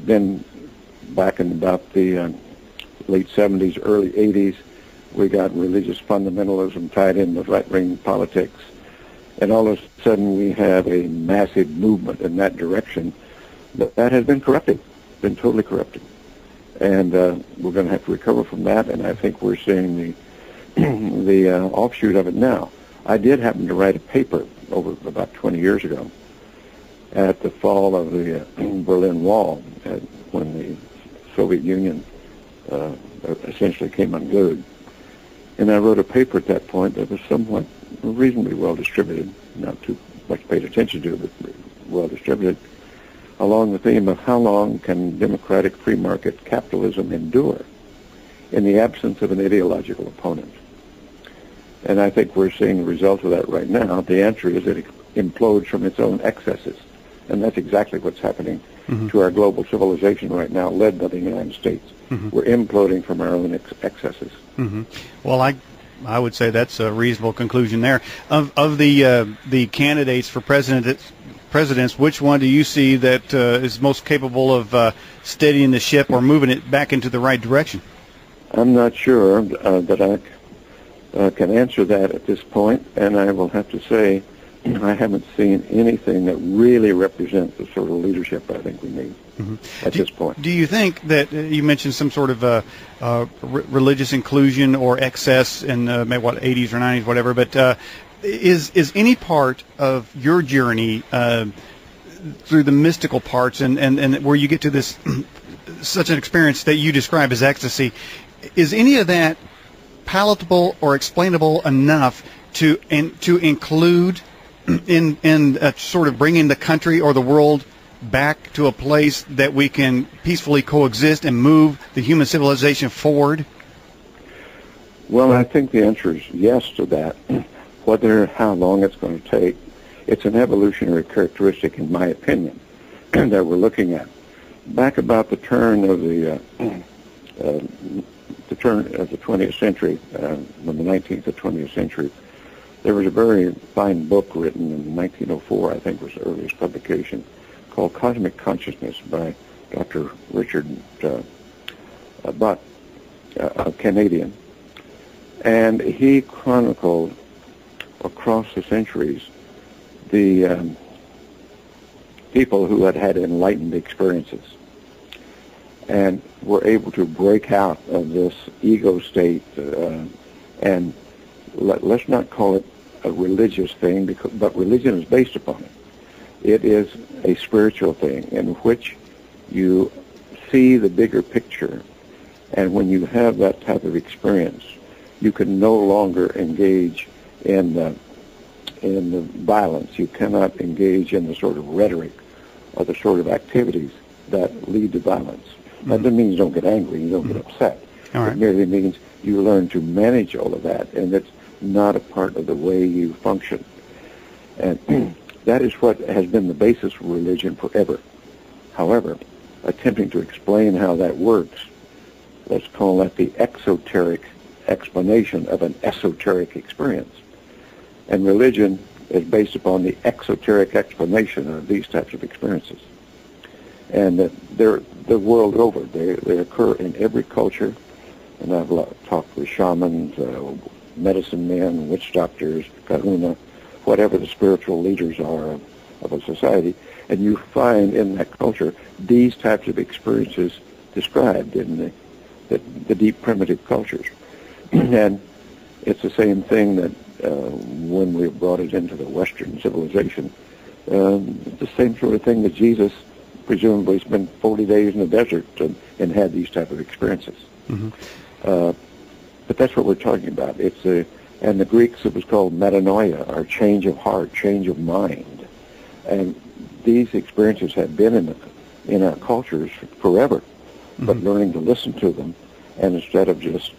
then back in about the late 70s, early 80s, we got religious fundamentalism tied in with right-wing politics. And all of a sudden we have a massive movement in that direction that has been corrupted, been totally corrupted. And we're going to have to recover from that, and I think we're seeing the offshoot of it now. I did happen to write a paper over about 20 years ago at the fall of the Berlin Wall, when the Soviet Union essentially came unglued. And I wrote a paper at that point that was somewhat reasonably well distributed, not too much paid attention to, but well distributed, along the theme of how long can democratic free market capitalism endure in the absence of an ideological opponent. And I think we're seeing the result of that right now. The answer is that it implodes from its own excesses. And that's exactly what's happening to our global civilization right now, led by the United States. We're imploding from our own excesses. Well, I would say that's a reasonable conclusion there. Of the candidates for presidents, which one do you see that is most capable of steadying the ship or moving it back into the right direction? I'm not sure that I can answer that at this point, and I will have to say I haven't seen anything that really represents the sort of leadership I think we need at this point. Do you think that you mentioned some sort of religious inclusion or excess in maybe 80s or 90s, whatever, but is any part of your journey through the mystical parts and where you get to this such an experience that you describe as ecstasy, is any of that palatable or explainable enough to include in sort of bringing the country or the world back to a place that we can peacefully coexist and move the human civilization forward? Well, I think the answer is yes to that. How long it's going to take, it's an evolutionary characteristic, in my opinion, that we're looking at. Back about the turn of the 20th century, from the 19th to 20th century, there was a very fine book written in 1904, I think was the earliest publication, called Cosmic Consciousness by Dr. Richard Butt, a Canadian. And he chronicled across the centuries the people who had had enlightened experiences and were able to break out of this ego state, and let's not call it a religious thing, but religion is based upon it. It is a spiritual thing in which you see the bigger picture, and when you have that type of experience, you can no longer engage in the violence. You cannot engage in the sort of rhetoric or the sort of activities that lead to violence. That doesn't mean you don't get angry, you don't get upset. It merely means you learn to manage all of that, and it's not a part of the way you function. And that is what has been the basis for religion forever. However, attempting to explain how that works, let's call that the exoteric explanation of an esoteric experience. And religion is based upon the exoteric explanation of these types of experiences. And they're the world over. They occur in every culture. And I've talked with shamans, medicine men, witch doctors, kahuna, whatever the spiritual leaders are of a society. And you find in that culture these types of experiences described in the deep primitive cultures. And it's the same thing that when we brought it into the Western civilization, the same sort of thing that Jesus presumably spent 40 days in the desert and had these type of experiences. But that's what we're talking about. And the Greeks, it was called metanoia, or change of heart, change of mind. And these experiences have been in our cultures forever, but learning to listen to them, and instead of just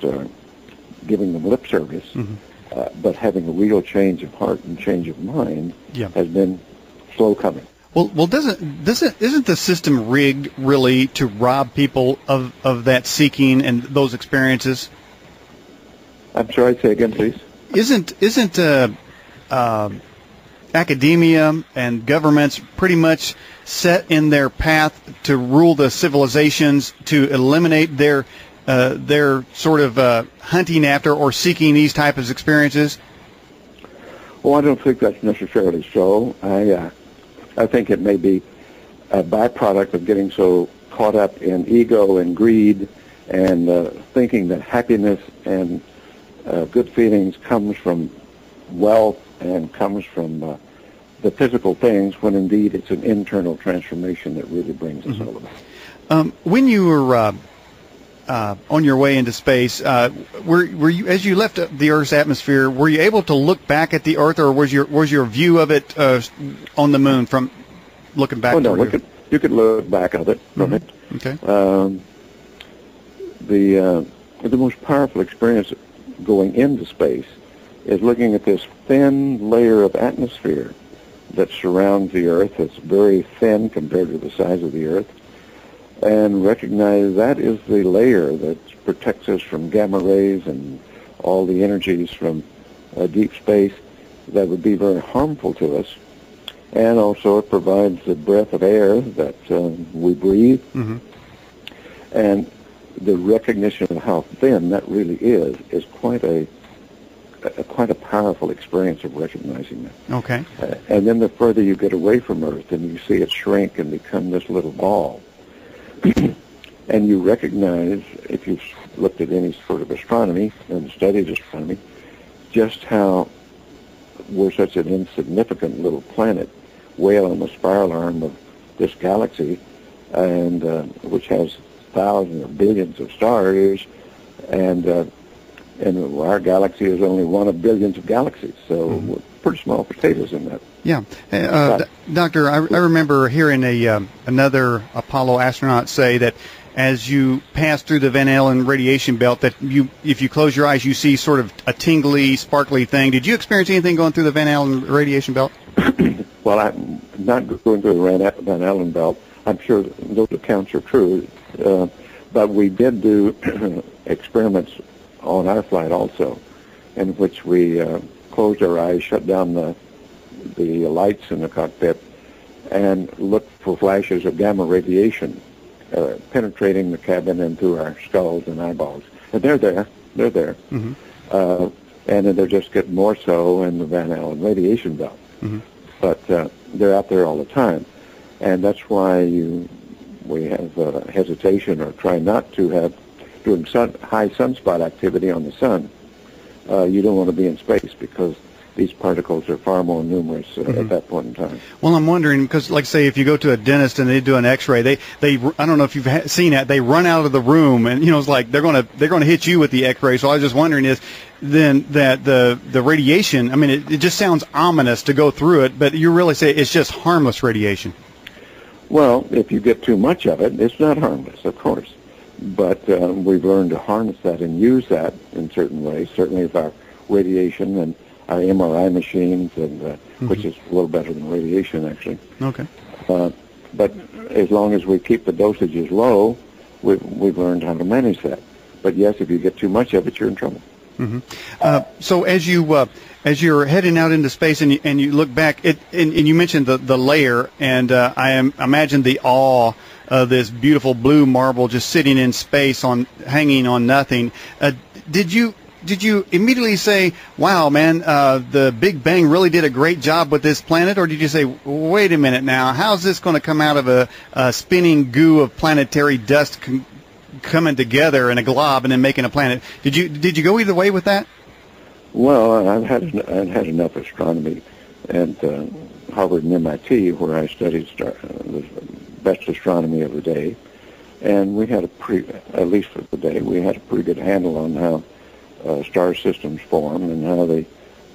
giving them lip service, but having a real change of heart and change of mind has been slow coming. Well, isn't the system rigged really to rob people of that seeking and those experiences? I'm sorry, say again, please. Isn't academia and governments pretty much set in their path to rule the civilizations, to eliminate their sort of hunting after or seeking these types of experiences? Well, I don't think that's necessarily so. I think it may be a byproduct of getting so caught up in ego and greed and thinking that happiness and good feelings comes from wealth and comes from the physical things, when indeed it's an internal transformation that really brings us all about. When you were on your way into space, were you, as you left the Earth's atmosphere, were you able to look back at the Earth, or was your view of it on the moon from looking back? Oh no, you could look back at it from it. Okay. The most powerful experience going into space is looking at this thin layer of atmosphere that surrounds the Earth. It's very thin compared to the size of the Earth, and recognize that is the layer that protects us from gamma rays and all the energies from deep space that would be very harmful to us. And also it provides the breath of air that we breathe. And the recognition of how thin that really is quite a powerful experience of recognizing that. Okay. And then the further you get away from Earth and you see it shrink and become this little ball, and you recognize, if you've looked at any sort of astronomy and studied astronomy, just how we're such an insignificant little planet, way on the spiral arm of this galaxy, and which has thousands or billions of stars, and our galaxy is only one of billions of galaxies, so we're pretty small potatoes in that. Yeah. Doctor, I remember hearing another Apollo astronaut say that as you pass through the Van Allen radiation belt, that if you close your eyes, you see sort of a tingly, sparkly thing. Did you experience anything going through the Van Allen radiation belt? Well, I'm not going through the Van Allen belt. I'm sure those accounts are true, but we did do experiments on our flight also, in which we closed our eyes, shut down the lights in the cockpit, and looked for flashes of gamma radiation penetrating the cabin and through our skulls and eyeballs. And they're there. And then they just get more so in the Van Allen radiation belt. But they're out there all the time. And that's why we have hesitation, or try not to have, doing high sunspot activity on the sun. You don't want to be in space because these particles are far more numerous at that point in time. Well, I'm wondering, because, like, say, if you go to a dentist and they do an X-ray, they I don't know if you've seen that, they run out of the room, and it's like they're going to hit you with the X-ray. So I was just wondering, is then that the radiation? I mean, it just sounds ominous to go through it, but you really say it's just harmless radiation. Well, if you get too much of it, it's not harmless, of course. But we've learned to harness that and use that in certain ways. Certainly with our radiation and our MRI machines, and which is a little better than radiation, actually. Okay. But as long as we keep the dosages low, we've learned how to manage that. But yes, if you get too much of it, you're in trouble. So as you're heading out into space and you look back, and you mentioned the layer, and I imagine the awe of this beautiful blue marble just sitting in space hanging on nothing. Did you immediately say, wow, man, the Big Bang really did a great job with this planet? Or did you say, wait a minute now, how's this going to come out of a spinning goo of planetary dust coming together in a glob and then making a planet? Did you go either way with that? Well, I've had enough astronomy at Harvard and MIT, where I studied the best astronomy of the day, and we had at least for the day, we had a pretty good handle on how star systems form and how the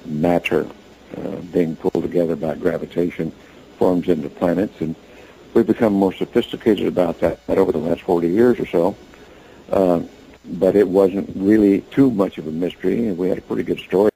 matter being pulled together by gravitation forms into planets. And we've become more sophisticated about that over the last 40 years or so. But it wasn't really too much of a mystery, and we had a pretty good story